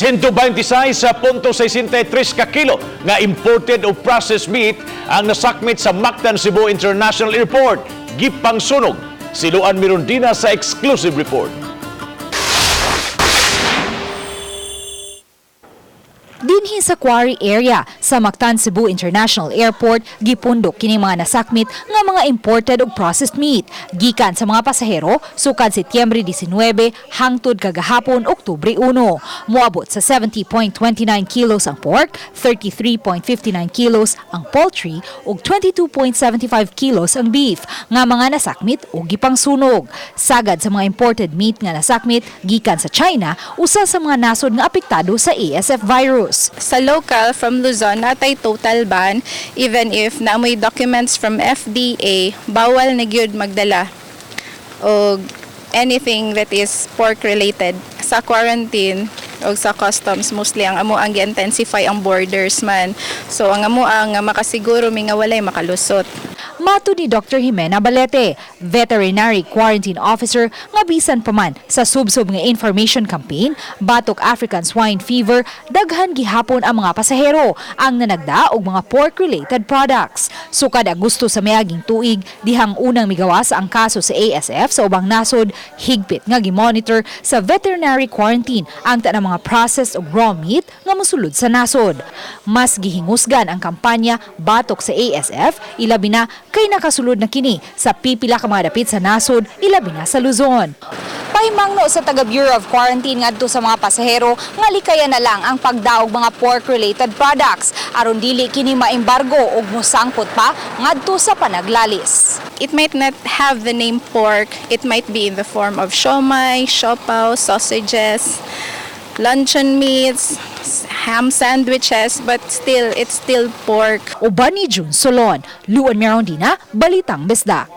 126.63 ka kilo nga imported o processed meat ang nasakmit sa Mactan, Cebu International Airport. Gipang sunog. Siluan Mirondina sa exclusive report. Dinhi sa quarry area sa Mactan, Cebu International Airport, gipundok kini mga nasakmit nga mga imported ug processed meat gikan sa mga pasahero sukad Setyembre 19 hangtod kagahapon Oktubre 1. Moabot sa 70.29 kilos ang pork, 33.59 kilos ang poultry ug 22.75 kilos ang beef nga mga nasakmit ug gipang sunog. Sagad sa mga imported meat nga nasakmit gikan sa China, usa sa mga nasod nga apektado sa ASF virus. Sa local from Luzon, natay total ban even if naamoy documents from FDA, bawal na gyud magdala o anything that is pork related sa quarantine o sa customs. Mostly ang amo ang gi-intensify ang borders man, so ang amo ang makasiguro mi nga walay makalusot. Mato ni Dr. Jimena Balete, veterinary quarantine officer nga bisan pa man sa subsob nga information campaign batok African swine fever, daghan gihapon ang mga pasahero ang nanagda og mga pork related products. Sukad Agosto sa miaging tuig, dihang unang migawas ang kaso sa ASF sa ubang nasod, higpit nga gimonitor sa veterinary quarantine ang tanang mga processed og raw meat nga mosulod sa nasod. Mas gihingusgan ang kampanya batok sa ASF, ilabi na kay nakasulod na kini sa pipila ka mga dapit sa nasod, ilabi na sa Luzon. Pahimangno sa taga Bureau of Quarantine ngadto sa mga pasahero nga likayan na lang ang pagdaog mga pork-related products aron dili kini maembargo ug mosangpot pa ngadto sa panaglalis. It might not have the name pork, it might be in the form of siomai, siopaw, sausages, luncheon meats, ham sandwiches, but still, it's still pork. Uban ni June Solon, Luan Mirondina, Balitang Bisdak.